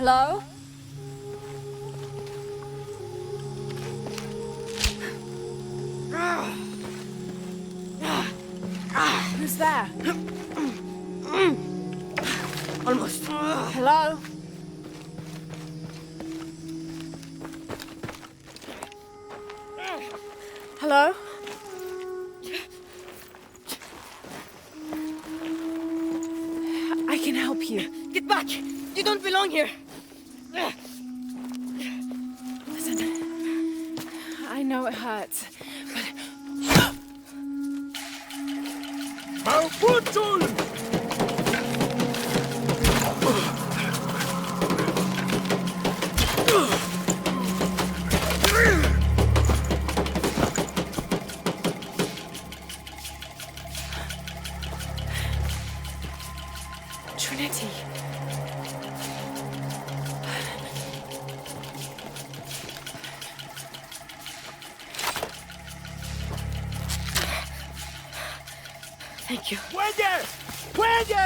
Hello? Who's there? Almost. Hello? Hello? I can help you. Get back! You don't belong here! Listen, I know it hurts, but... Trinity. Thank you. ¡Puede! ¡Puede!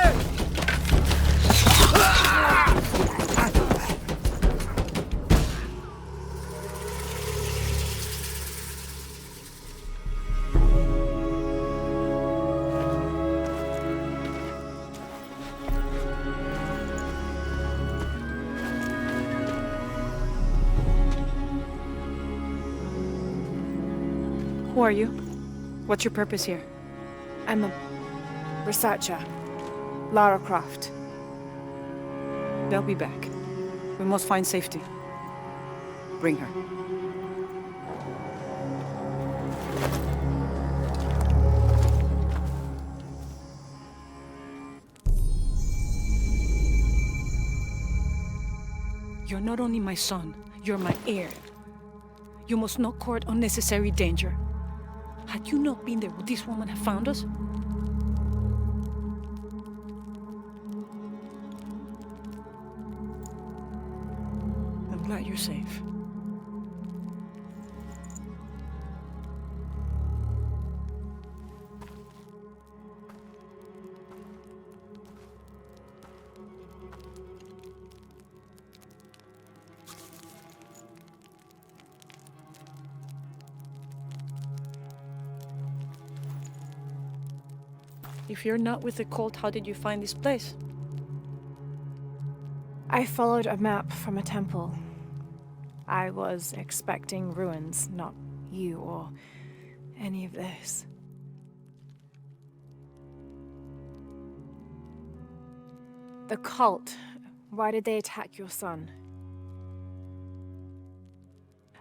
Who are you? What's your purpose here? I'm a researcher. Lara Croft. They'll be back. We must find safety. Bring her. You're not only my son, you're my heir. You must not court unnecessary danger. Had you not been there, would this woman have found us? I'm glad you're safe. If you're not with the cult, how did you find this place? I followed a map from a temple. I was expecting ruins, not you or any of this. The cult, why did they attack your son?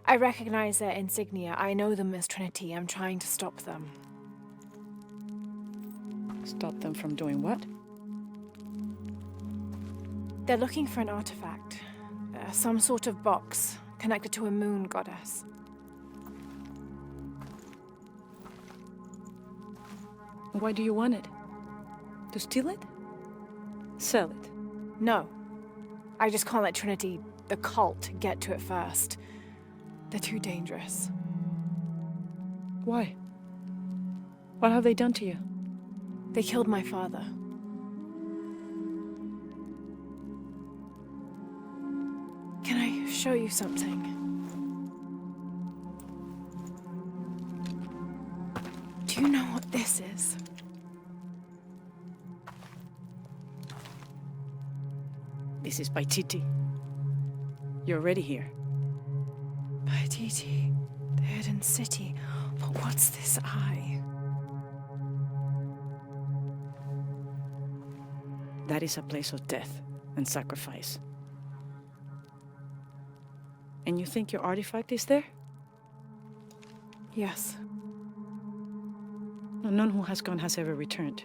I recognize their insignia. I know them as Trinity. I'm trying to stop them. Stop them from doing what? They're looking for an artifact. Some sort of box connected to a moon goddess. Why do you want it? To steal it? Sell it? No. I just can't let Trinity, the cult, get to it first. They're too dangerous. Why? What have they done to you? They killed my father. Can I show you something? Do you know what this is? This is Paititi. You're already here. Paititi, the hidden city. But what's this eye? That is a place of death and sacrifice. And you think your artifact is there? Yes. No, none who has gone has ever returned.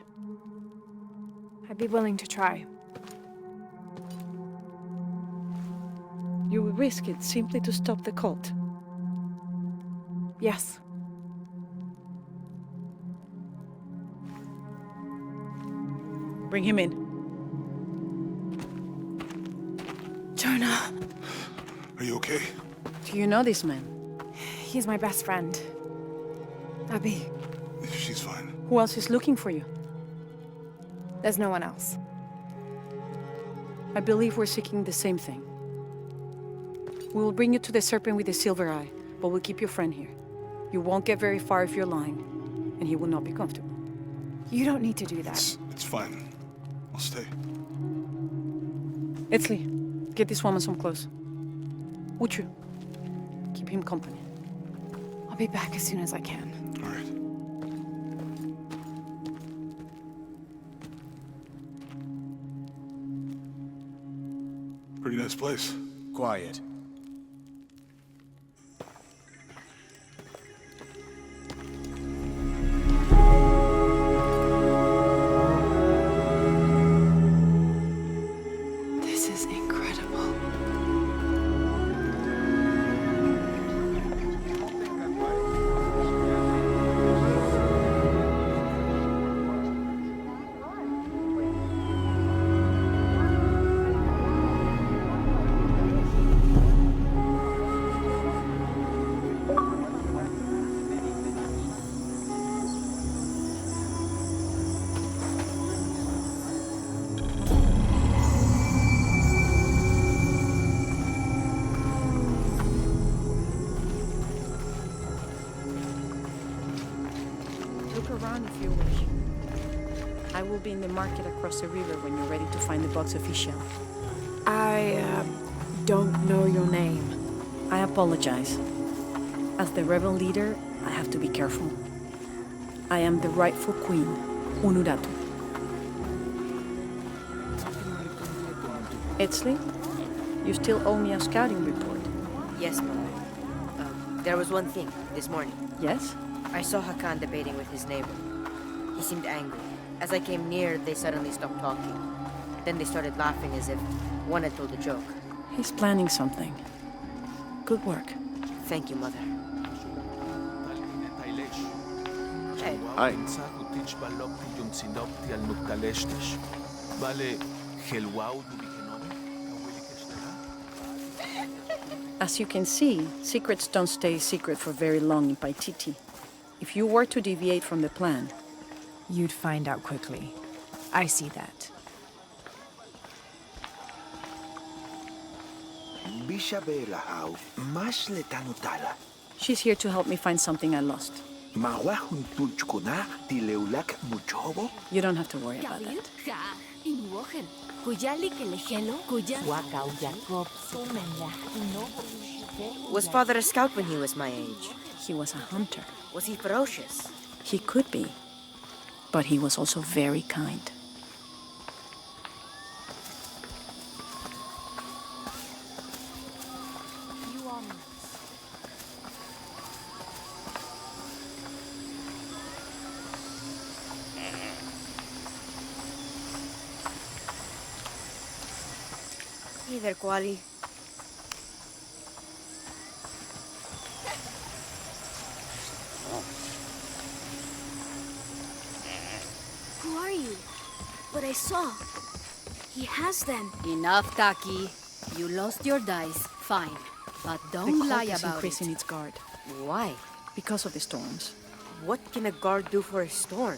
I'd be willing to try. You would risk it simply to stop the cult. Yes. Bring him in. Jonah. Are you okay? Do you know this man? He's my best friend. Abby. She's fine. Who else is looking for you? There's no one else. I believe we're seeking the same thing. We will bring you to the serpent with the silver eye, but we'll keep your friend here. You won't get very far if you're lying, and he will not be comfortable. You don't need to do that. It's fine. I'll stay. Etzli, get this woman some clothes. Uchu, keep him company. I'll be back as soon as I can. All right. Pretty nice place. Quiet. This is incredible. Look around if you wish. I will be in the market across the river when you're ready to find the box of fish. I don't know your name. I apologize. As the rebel leader, I have to be careful. I am the rightful queen, Unuratu. Etzli, you still owe me a scouting report. Yes, Mother. There was one thing this morning. Yes? I saw Hakan debating with his neighbor. He seemed angry. As I came near, they suddenly stopped talking. Then they started laughing as if one had told a joke. He's planning something. Good work. Thank you, Mother. Ay. As you can see, secrets don't stay secret for very long in Paititi. If you were to deviate from the plan, You'd find out quickly. I see that. Bishabelahau, mas letanutala. she's here to help me find something I lost. Mawahun tulchukuna, tileulak muchobo. You don't have to worry about that. Was Father a scout when he was my age? He was a hunter. Was he ferocious? He could be, but he was also very kind. Hey there, Kuali. Who are you? But I saw. He has them. Enough, Taki. You lost your dice, fine. But The don't lie cult is about increasing it. its guard Why? because of the storms. What can a guard do for a storm?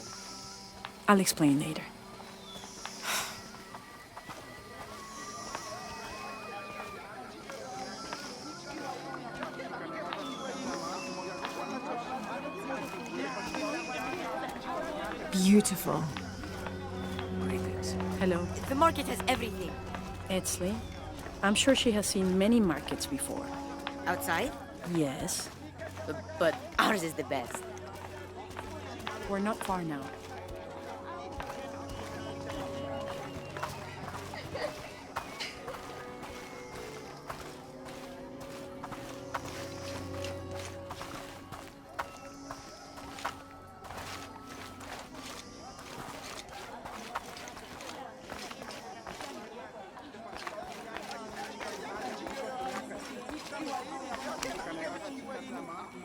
I'll explain later. Beautiful. Hello, The market has everything. Etzli. I'm sure she has seen many markets before. Outside? Yes, But ours is the best. we're not far now.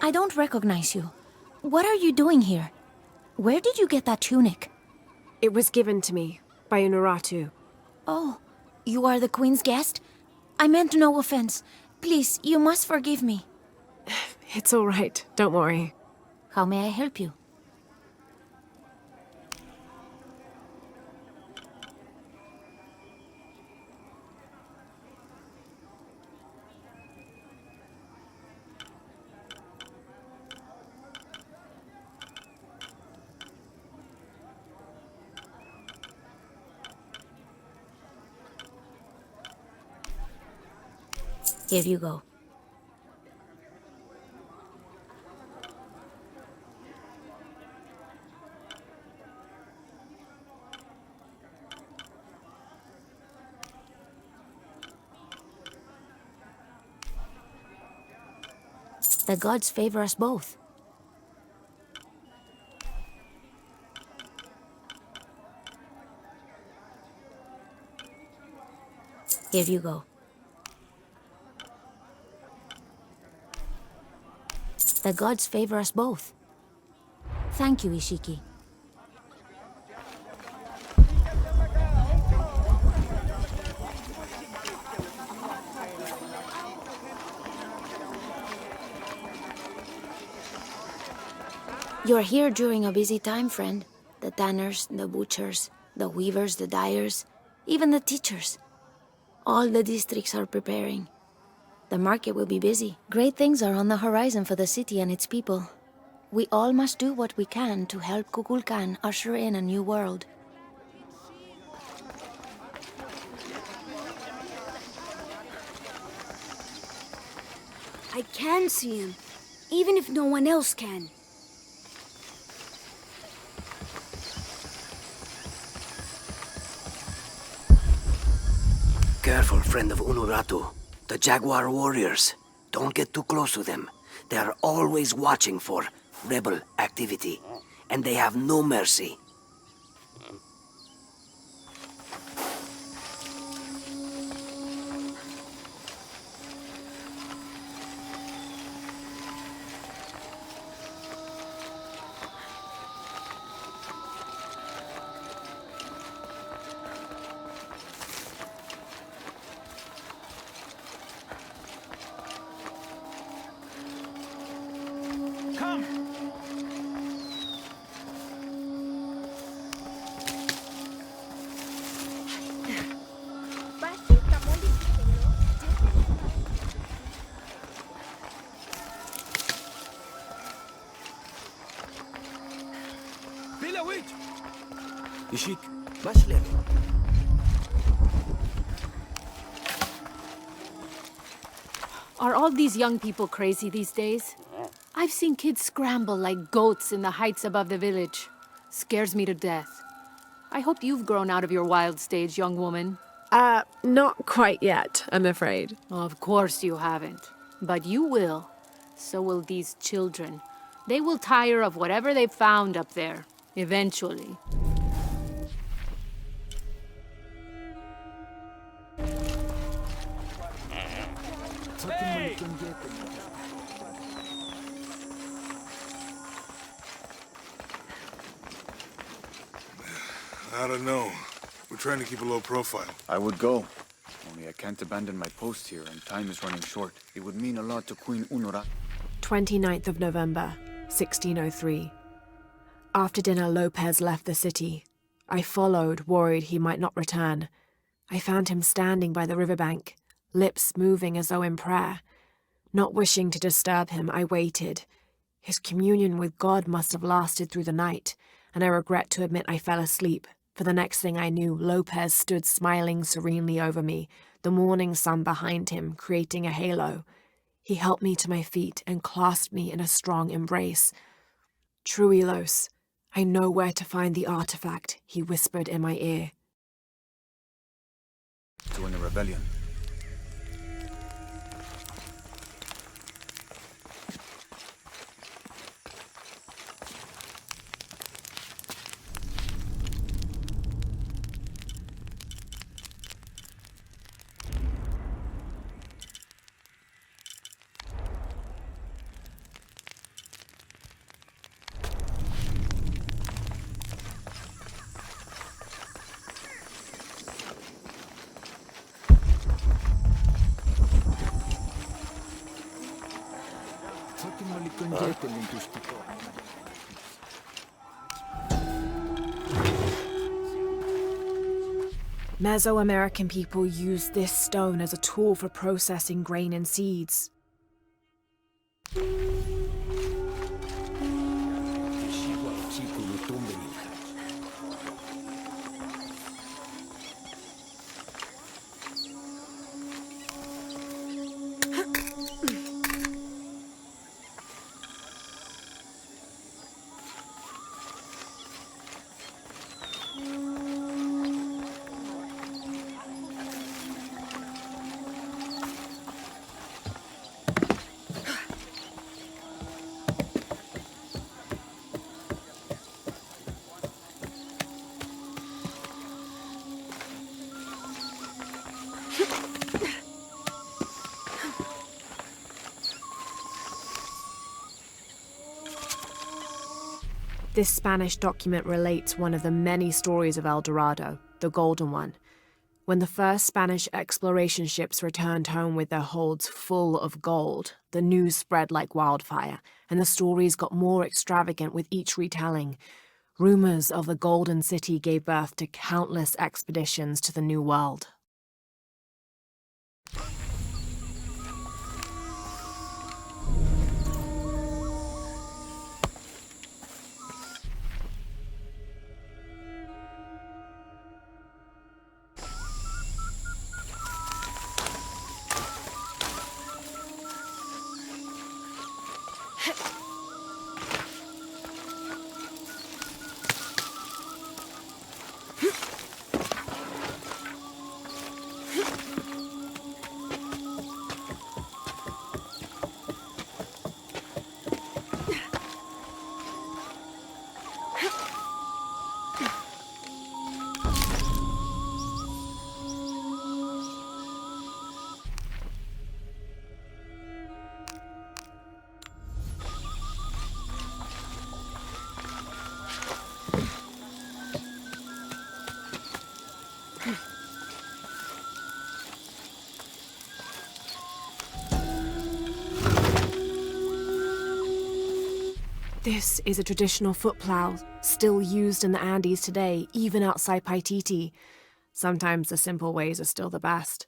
I don't recognize you. What are you doing here? Where did you get that tunic? It was given to me by Unuratu. Oh, you are the Queen's guest? I meant no offense. Please, you must forgive me. It's all right. Don't worry. How may I help you? Here you go. The gods favor us both. Here you go. The gods favor us both. Thank you, Ishiki. You're here during a busy time, friend. The tanners, the butchers, the weavers, the dyers, even the teachers. All the districts are preparing. The market will be busy. Great things are on the horizon for the city and its people. We all must do what we can to help Kukulkan usher in a new world. I can see him, even if no one else can. Careful, friend of Unuratu. The Jaguar warriors. Don't get too close to them. They are always watching for rebel activity, and they have no mercy. Ishik. Mashlem. Are all these young people crazy these days? I've seen kids scramble like goats in the heights above the village. Scares me to death. I hope you've grown out of your wild stage, young woman. Not quite yet, I'm afraid. Of course you haven't. But you will. So will these children. They will tire of whatever they've found up there. Eventually. I don't know. We're trying to keep a low profile. I would go. Only I can't abandon my post here, and time is running short. It would mean a lot to Queen Unura. 29th of November, 1603. After dinner, Lopez left the city. I followed, worried he might not return. I found him standing by the riverbank, lips moving as though in prayer. Not wishing to disturb him, I waited. His communion with God must have lasted through the night, and I regret to admit I fell asleep. For the next thing I knew, Lopez stood smiling serenely over me, the morning sun behind him, creating a halo. He helped me to my feet and clasped me in a strong embrace. Truilos, I know where to find the artifact, he whispered in my ear. To win the rebellion. Mesoamerican people used this stone as a tool for processing grain and seeds. This Spanish document relates one of the many stories of El Dorado, the Golden One. When the first Spanish exploration ships returned home with their holds full of gold, the news spread like wildfire, and the stories got more extravagant with each retelling. Rumors of the Golden City gave birth to countless expeditions to the New World. This is a traditional foot plow, still used in the Andes today, even outside Paititi. Sometimes the simple ways are still the best.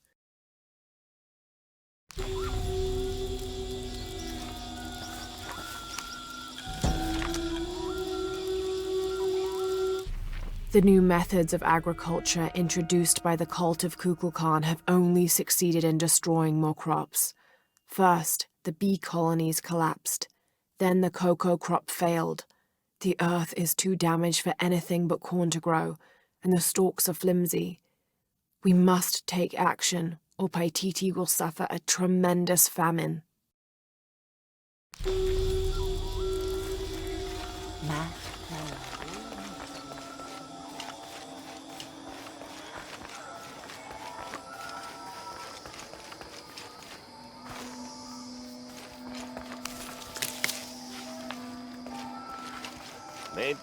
The new methods of agriculture introduced by the cult of Kukulkan have only succeeded in destroying more crops. First, the bee colonies collapsed. Then the cocoa crop failed. The earth is too damaged for anything but corn to grow, and the stalks are flimsy. We must take action, or Paititi will suffer a tremendous famine.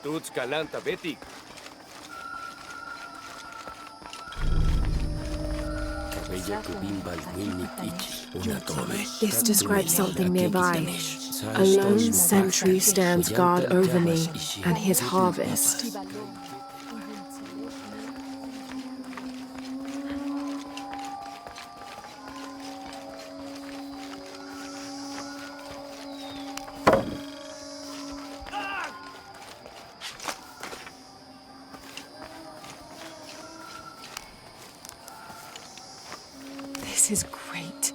Tuts kalanta betik. This describes something nearby. A lone sentry stands guard over me and his harvest. This is great.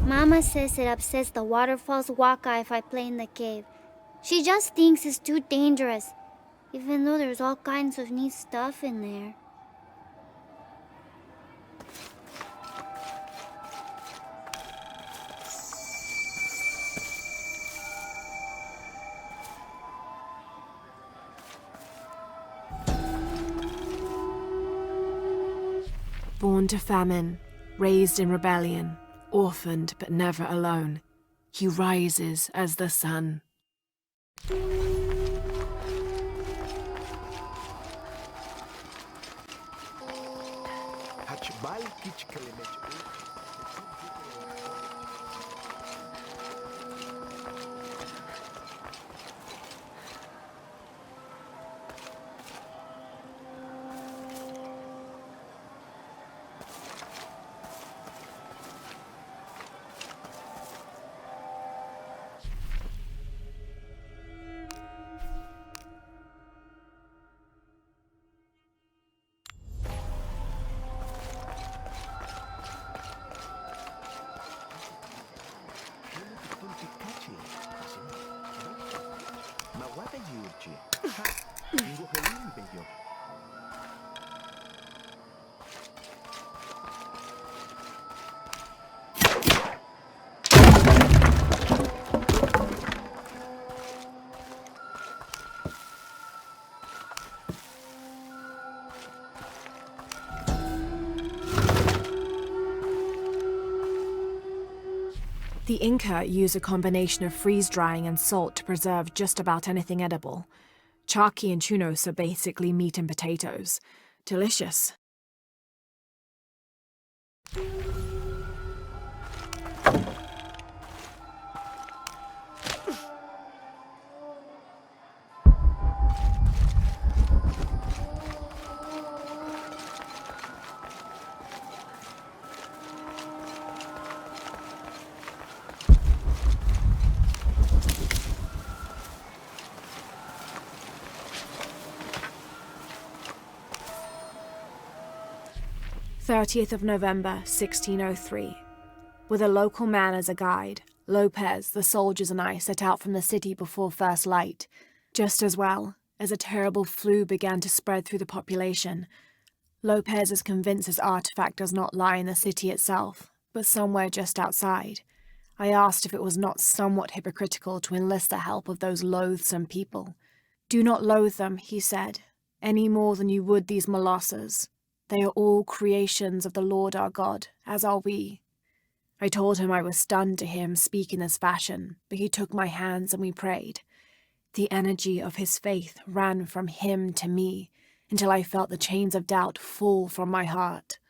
Mama says it upsets the waterfall's waka if I play in the cave. She just thinks it's too dangerous, even though there's all kinds of neat stuff in there. Born to famine, raised in rebellion, orphaned but never alone, he rises as the sun. The Inca used a combination of freeze-drying and salt to preserve just about anything edible. Charqui and chunos are basically meat and potatoes. Delicious. November 1603. With a local man as a guide, Lopez, the soldiers, and I set out from the city before first light. Just as well, as a terrible flu began to spread through the population. Lopez is convinced his artifact does not lie in the city itself, but somewhere just outside. I asked if it was not somewhat hypocritical to enlist the help of those loathsome people. Do not loathe them, he said, any more than you would these molosses. They are all creations of the Lord our God, as are we. I told him I was stunned to hear him speak in this fashion, but he took my hands and we prayed. The energy of his faith ran from him to me, until I felt the chains of doubt fall from my heart.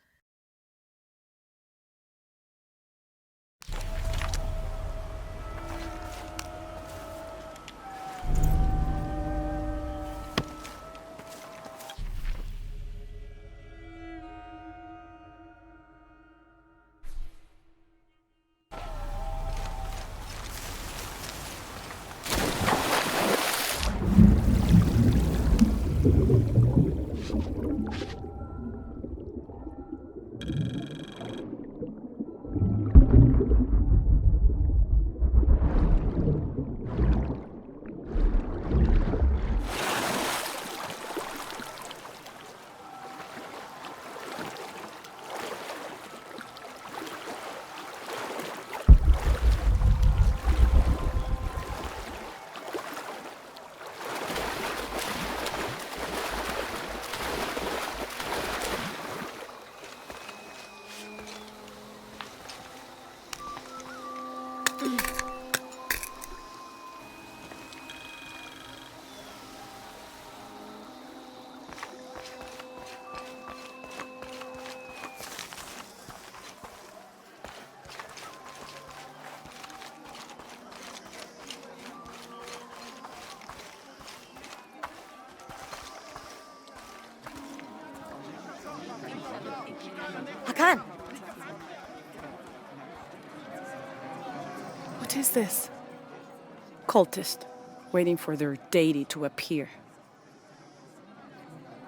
Hakan! What is this? Cultist, waiting for their deity to appear.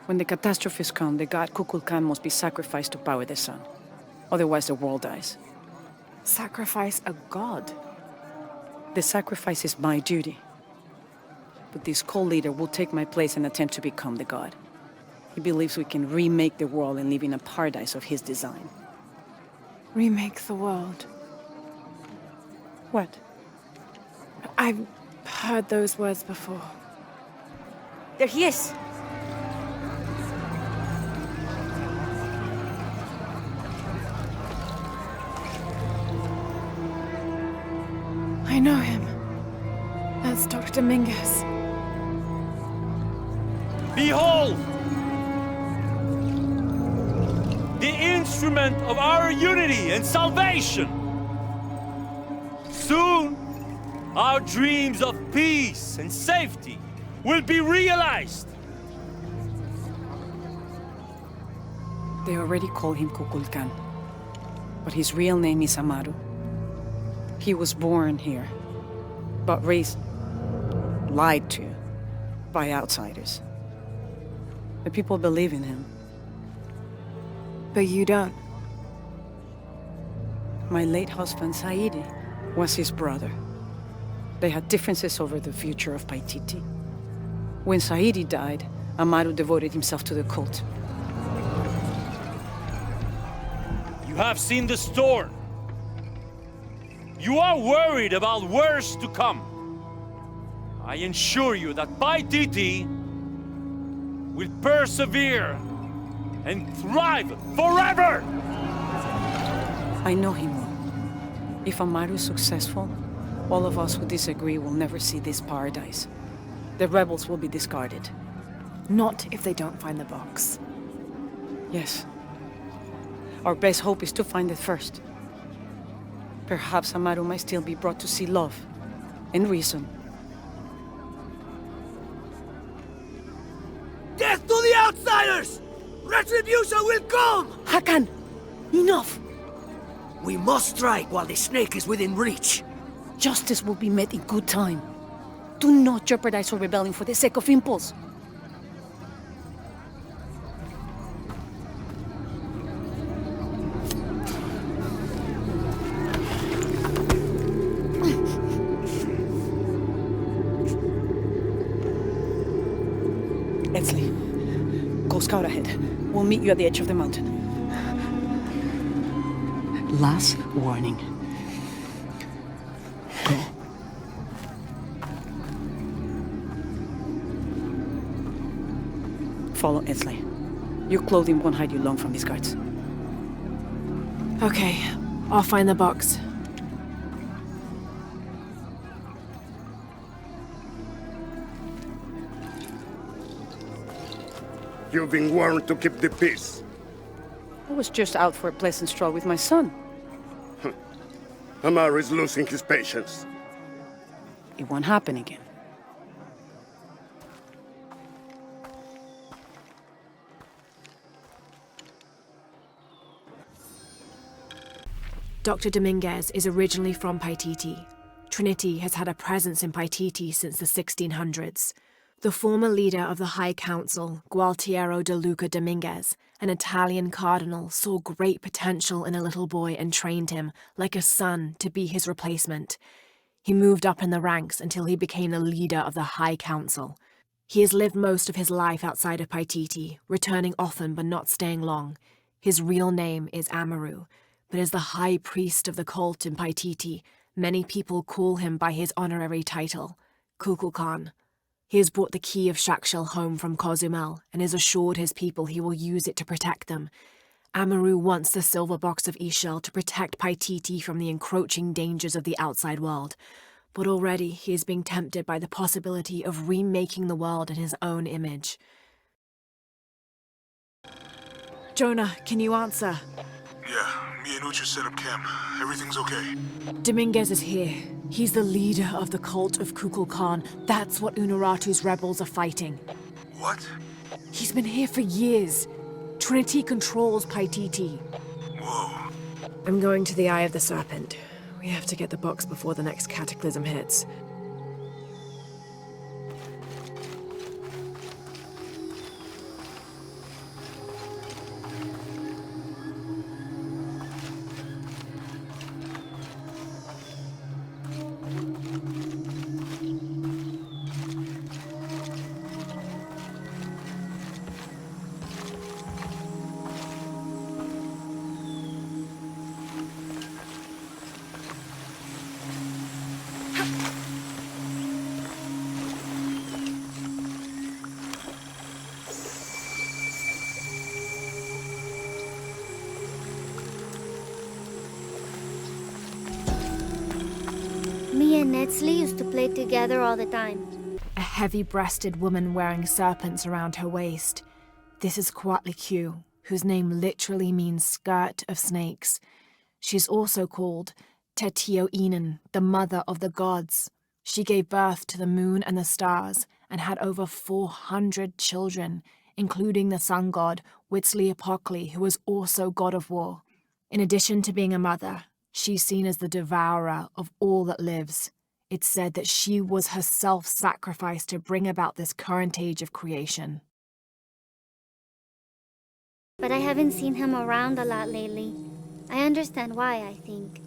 When the catastrophes come, the god Kukulkan must be sacrificed to power the sun. Otherwise the world dies. Sacrifice a god? The sacrifice is my duty. But this cult leader will take my place and attempt to become the god. He believes we can remake the world and live in a paradise of his design. Remake the world. What? I've heard those words before. There he is! I know him. That's Dr. Dominguez. Behold! The instrument of our unity and salvation! Soon, our dreams of peace and safety will be realized! They already call him Kukulkan, but his real name is Amaru. He was born here, but raised, lied to, by outsiders. The people believe in him. But you don't. My late husband, Saidi, was his brother. They had differences over the future of Paititi. When Saidi died, Amaru devoted himself to the cult. You have seen the storm. You are worried about worse to come. I assure you that Paititi will persevere and thrive forever! I know he will. If Amaru is successful, all of us who disagree will never see this paradise. The rebels will be discarded. Not if they don't find the box. Yes. Our best hope is to find it first. Perhaps Amaru might still be brought to see love and reason. Death to the outsiders! Retribution will come! Hakan! Enough! We must strike while the snake is within reach. Justice will be met in good time. Do not jeopardize our rebellion for the sake of impulse. Etzli, go scout ahead. We'll meet you at the edge of the mountain. Last warning. Go. Follow Etzli. Your clothing won't hide you long from these guards. Okay, I'll find the box. You've been warned to keep the peace. I was just out for a pleasant stroll with my son. Amaru is losing his patience. It won't happen again. Dr. Dominguez is originally from Paititi. Trinity has had a presence in Paititi since the 1600s. The former leader of the High Council, Gualtiero de Luca Dominguez, an Italian cardinal, saw great potential in a little boy and trained him, like a son, to be his replacement. He moved up in the ranks until he became the leader of the High Council. He has lived most of his life outside of Paititi, returning often but not staying long. His real name is Amaru, but as the high priest of the cult in Paititi, many people call him by his honorary title, Kukulkan. He has brought the key of Shakshel home from Cozumel and has assured his people he will use it to protect them. Amaru wants the silver box of Ishel to protect Paititi from the encroaching dangers of the outside world, but already he is being tempted by the possibility of remaking the world in his own image. Jonah, can you answer? Yeah, me and Ucha set up camp. Everything's okay. Dominguez is here. He's the leader of the cult of Kukulkan. That's what Unuratu's rebels are fighting. What? He's been here for years. Trinity controls Paititi. Whoa. I'm going to the Eye of the Serpent. We have to get the box before the next cataclysm hits. Me and Netsley used to play together all the time. A heavy-breasted woman wearing serpents around her waist. This is Kuatlikyu, whose name literally means skirt of snakes. She's also called Tetioinen, the mother of the gods. She gave birth to the moon and the stars and had over 400 children, including the sun god Huitzilopochtli, who was also god of war. In addition to being a mother, she's seen as the devourer of all that lives. It's said that she was herself sacrificed to bring about this current age of creation. But I haven't seen him around a lot lately. I understand why, I think.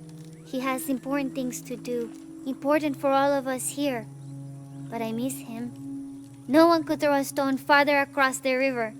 He has important things to do, important for all of us here. But I miss him. No one could throw a stone farther across the river.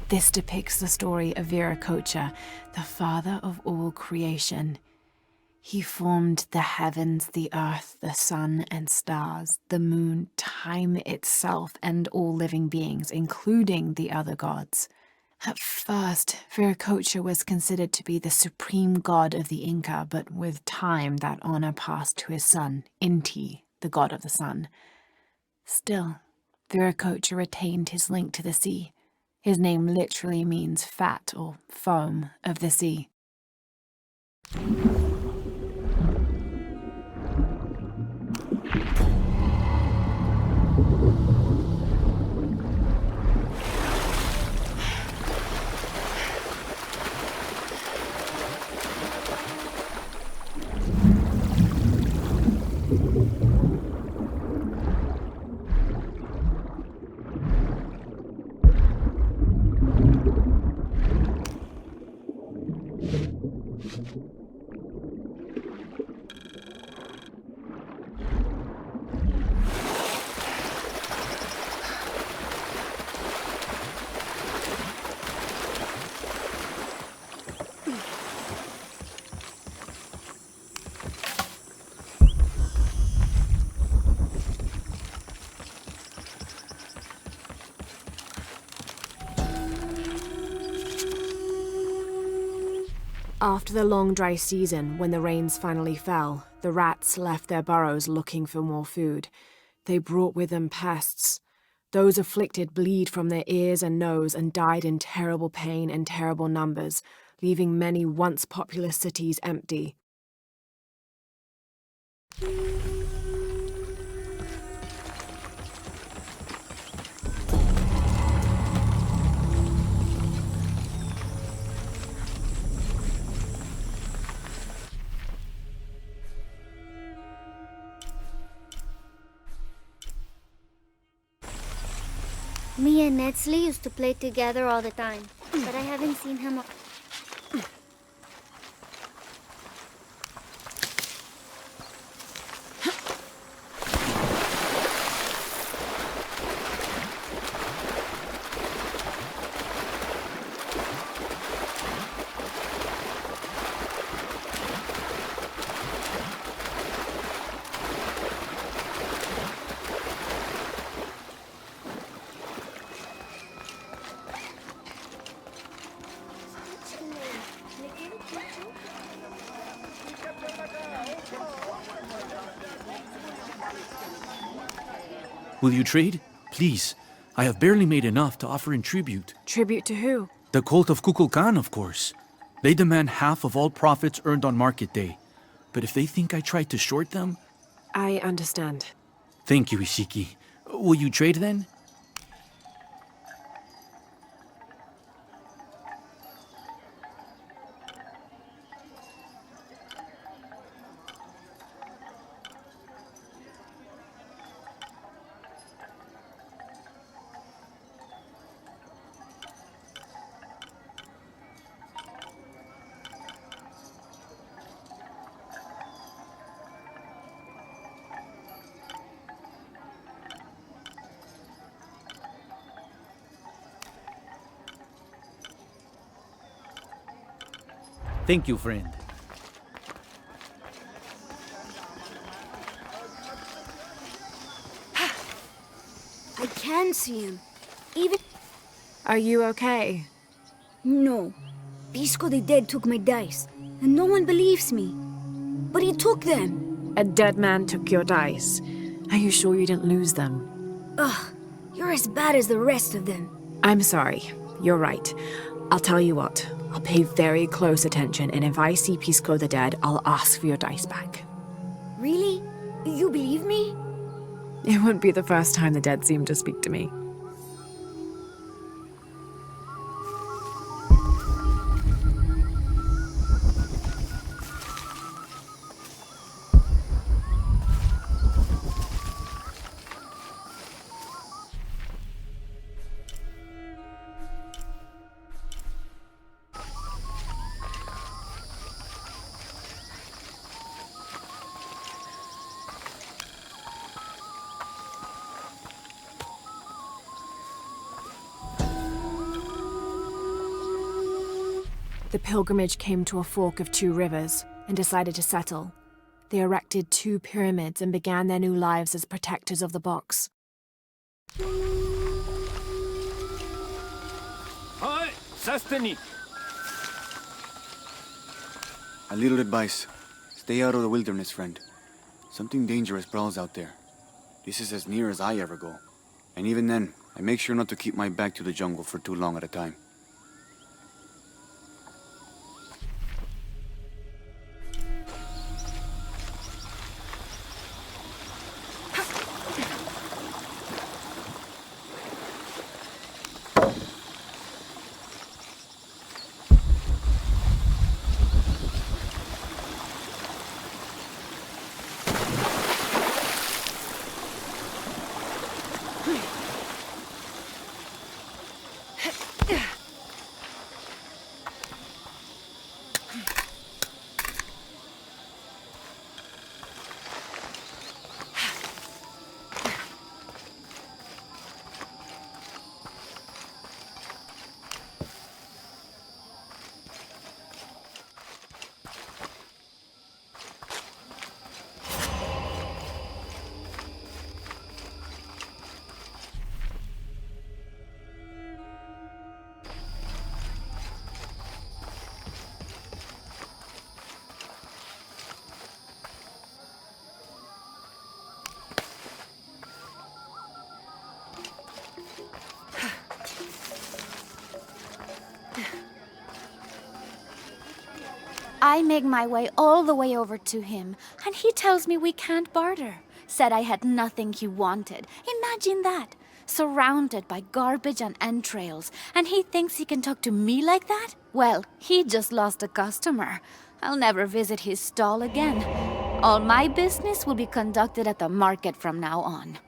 This depicts the story of Viracocha, the father of all creation. He formed the heavens, the earth, the sun and stars, the moon, time itself, and all living beings, including the other gods. At first, Viracocha was considered to be the supreme god of the Inca, but with time that honor passed to his son, Inti, the god of the sun. Still, Viracocha retained his link to the sea. His name literally means fat or foam of the sea. After the long dry season, when the rains finally fell, the rats left their burrows looking for more food. They brought with them pests. Those afflicted bleed from their ears and nose and died in terrible pain and terrible numbers, leaving many once populous cities empty. Me and Netsley used to play together all the time, but I haven't seen him. Will you trade? Please. I have barely made enough to offer in tribute. Tribute to who? The cult of Kukulkan, of course. They demand half of all profits earned on market day. But if they think I tried to short them... I understand. Thank you, Ishiki. Will you trade then? Thank you, friend. I can see him. Even... Are you okay? No. Pisco the Dead took my dice, and no one believes me. But he took them. A dead man took your dice. Are you sure you didn't lose them? Ugh, you're as bad as the rest of them. I'm sorry. You're right. I'll tell you what. I'll pay very close attention, and if I see Pisco the Dead, I'll ask for your dice back. Really? You believe me? It wouldn't be the first time the dead seemed to speak to me. The pilgrimage came to a fork of 2 rivers and decided to settle. They erected 2 pyramids and began their new lives as protectors of the box. Hi, Sasteni. A little advice. Stay out of the wilderness, friend. Something dangerous prowls out there. This is as near as I ever go. And even then, I make sure not to keep my back to the jungle for too long at a time. I make my way all the way over to him, and he tells me we can't barter. Said I had nothing he wanted. Imagine that. Surrounded by garbage and entrails, and he thinks he can talk to me like that? Well, he just lost a customer. I'll never visit his stall again. All my business will be conducted at the market from now on.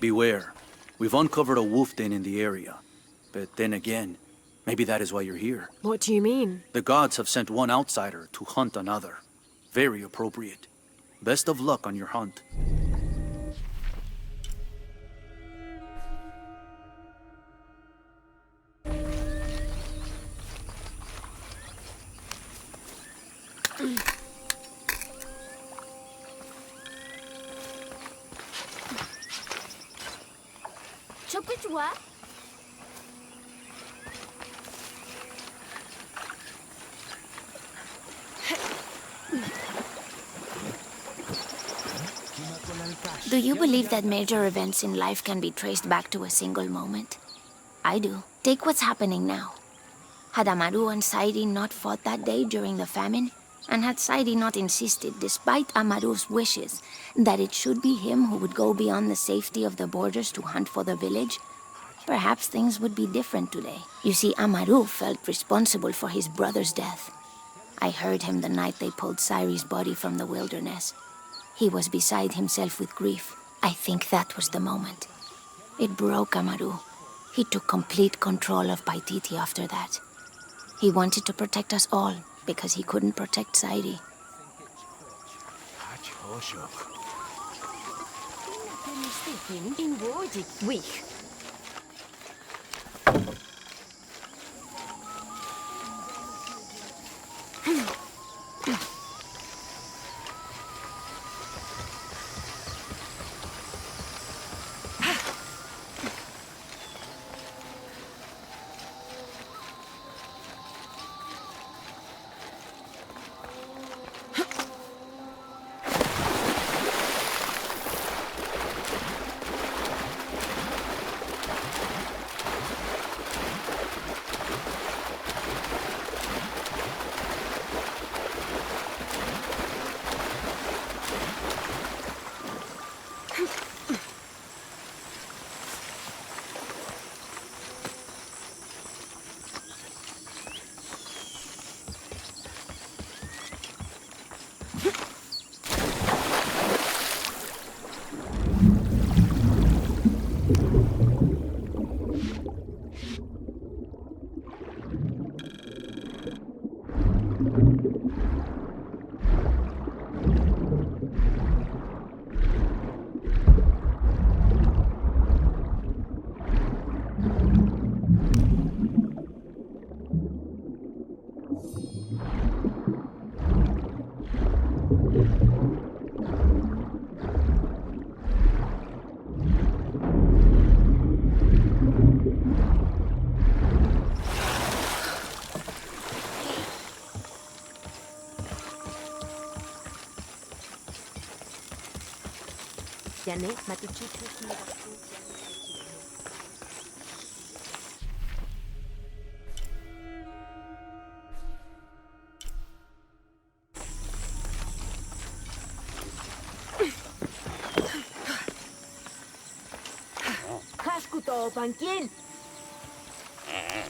Beware. We've uncovered a wolf den in the area. But then again, maybe that is why you're here. What do you mean? The gods have sent one outsider to hunt another. Very appropriate. Best of luck on your hunt. Do you believe that major events in life can be traced back to a single moment? I do. Take what's happening now. Had Amaru and Sairi not fought that day during the famine, and had Sairi not insisted, despite Amaru's wishes, that it should be him who would go beyond the safety of the borders to hunt for the village, perhaps things would be different today. You see, Amaru felt responsible for his brother's death. I heard him the night they pulled Sairi's body from the wilderness. He was beside himself with grief. I think that was the moment. It broke Amaru. He took complete control of Paititi after that. He wanted to protect us all because he couldn't protect Sairi.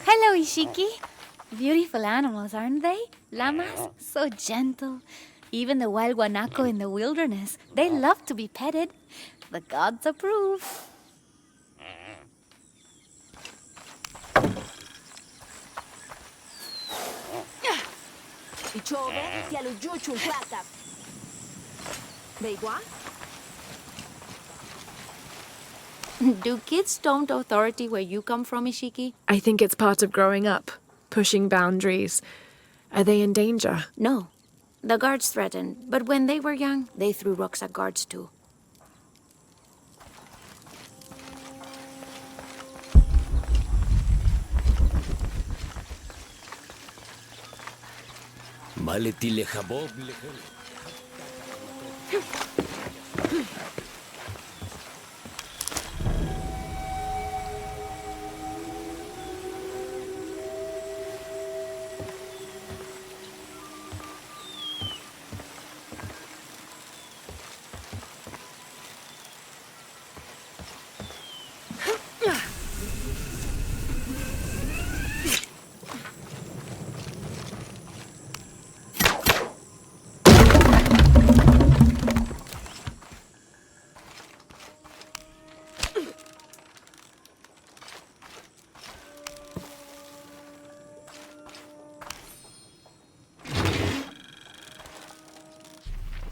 Hello, Ishiki. Beautiful animals, aren't they? Llamas, so gentle. Even the wild guanaco in the wilderness, they love to be petted. The gods approve. Do kids don't authority where you come from, Ishiki? I think it's part of growing up, pushing boundaries. Are they in danger? No. The guards threatened, but when they were young, they threw rocks at guards too.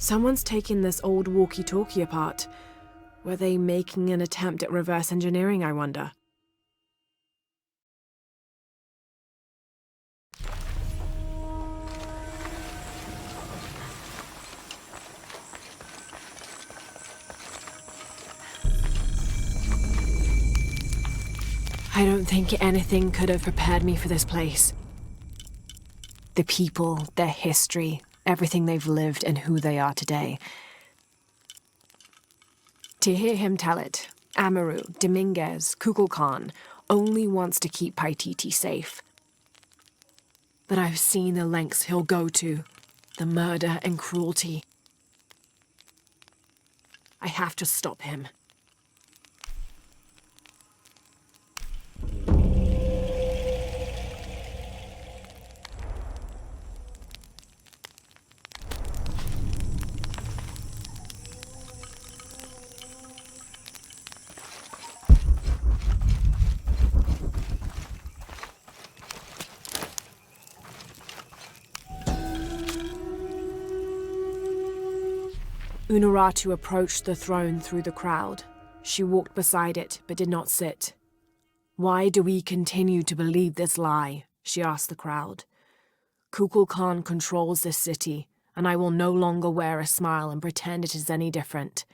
Someone's taking this old walkie-talkie apart. Were they making an attempt at reverse engineering, I wonder? I don't think anything could have prepared me for this place. The people, their history, everything they've lived and who they are today. To hear him tell it, Amaru, Dominguez, Kukulkan only wants to keep Paititi safe. But I've seen the lengths he'll go to, the murder and cruelty. I have to stop him. Unuratu approached the throne through the crowd. She walked beside it, but did not sit. "Why do we continue to believe this lie?" she asked the crowd. "Kukulkan controls this city, and I will no longer wear a smile and pretend it is any different.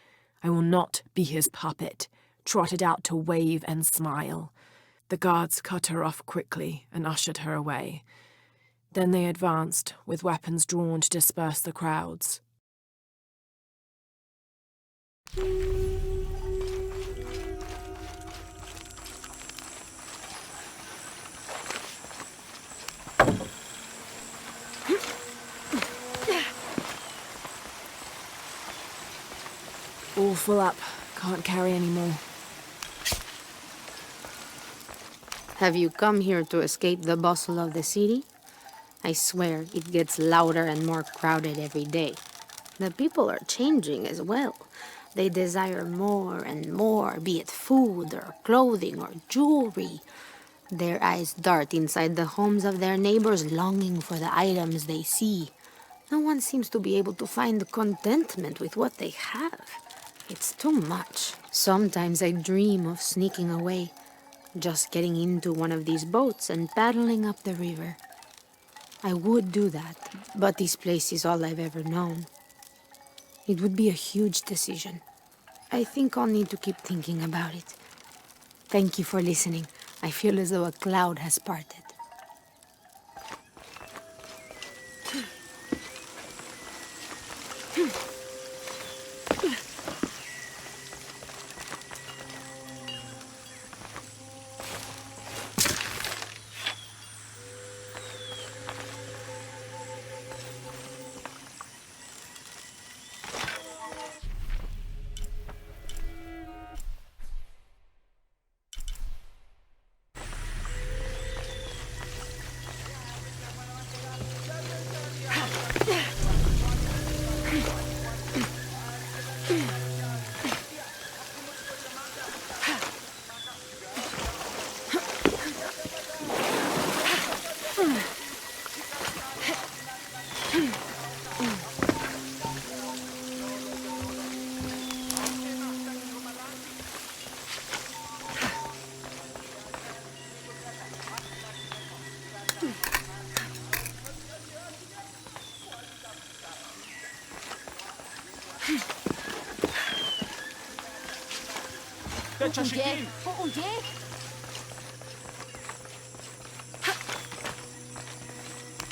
I will not be his puppet, trotted out to wave and smile." The guards cut her off quickly and ushered her away. Then they advanced, with weapons drawn to disperse the crowds. All full up. Can't carry any more. Have you come here to escape the bustle of the city? I swear, it gets louder and more crowded every day. The people are changing as well. They desire more and more, be it food or clothing or jewelry. Their eyes dart inside the homes of their neighbors, longing for the items they see. No one seems to be able to find contentment with what they have. It's too much. Sometimes I dream of sneaking away, just getting into one of these boats and paddling up the river. I would do that, but this place is all I've ever known. It would be a huge decision. I think I'll need to keep thinking about it. Thank you for listening. I feel as though a cloud has parted.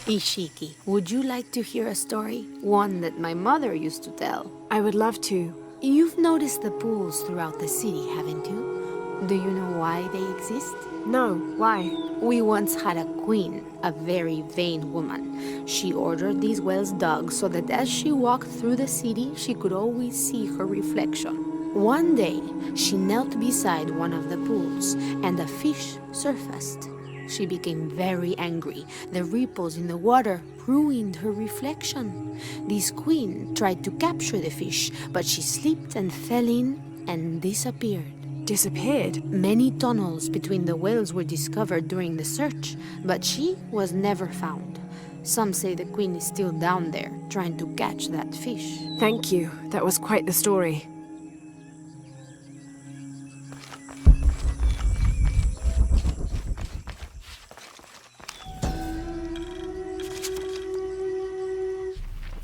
Ishiki, would you like to hear a story? One that my mother used to tell. I would love to. You've noticed the pools throughout the city, haven't you? Do you know why they exist? No, why? We once had a queen, a very vain woman. She ordered these wells dug so that as she walked through the city, she could always see her reflection. One day, she knelt beside one of the pools, and a fish surfaced. She became very angry. The ripples in the water ruined her reflection. This queen tried to capture the fish, but she slipped and fell in and disappeared. Disappeared? Many tunnels between the wells were discovered during the search, but she was never found. Some say the queen is still down there, trying to catch that fish. Thank you. That was quite the story.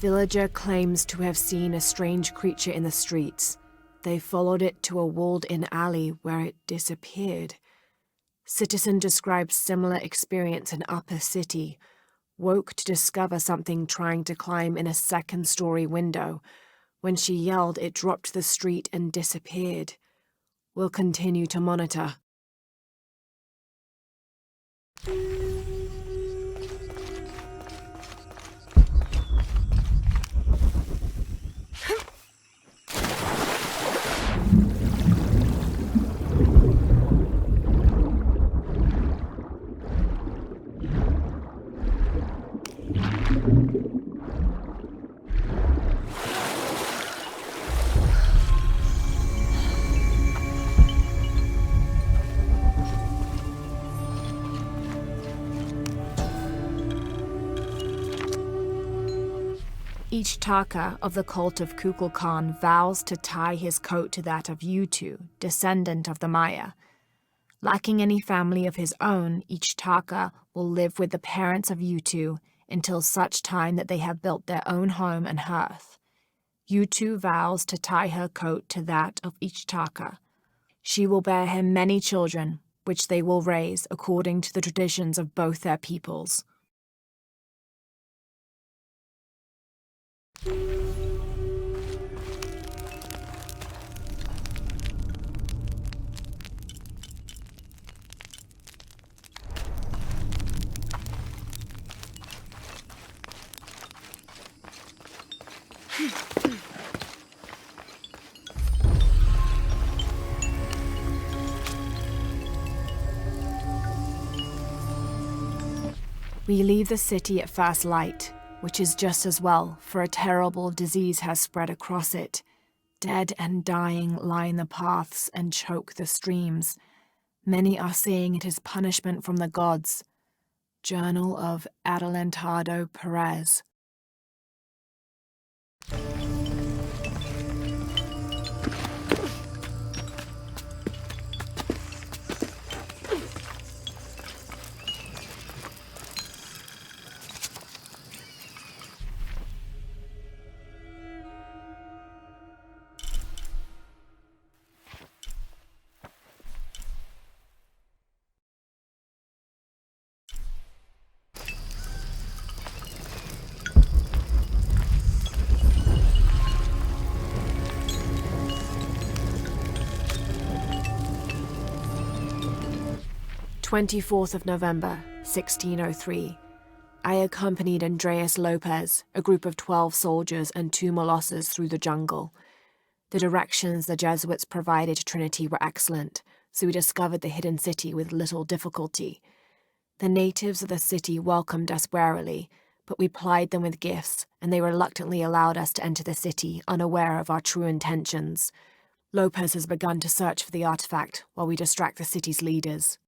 Villager claims to have seen a strange creature in the streets. They followed it to a walled-in alley where it disappeared. Citizen described similar experience in Upper City. Woke to discover something trying to climb in a second-story window. When she yelled, it dropped to the street and disappeared. We'll continue to monitor. Each Taka of the cult of Kukulkan vows to tie his coat to that of Yutu, descendant of the Maya. Lacking any family of his own, each Taka will live with the parents of Yutu until such time that they have built their own home and hearth. Yutu vows to tie her coat to that of each Taka. She will bear him many children, which they will raise according to the traditions of both their peoples. We leave the city at first light, which is just as well, for a terrible disease has spread across it. Dead and dying line the paths and choke the streams. Many are saying it is punishment from the gods. Journal of Adelantado Perez. November 1603. I accompanied Andreas Lopez, a group of 12 soldiers and 2 Molossers through the jungle. The directions the Jesuits provided to Trinity were excellent, so we discovered the hidden city with little difficulty. The natives of the city welcomed us warily, but we plied them with gifts, and they reluctantly allowed us to enter the city, unaware of our true intentions. Lopez has begun to search for the artifact while we distract the city's leaders.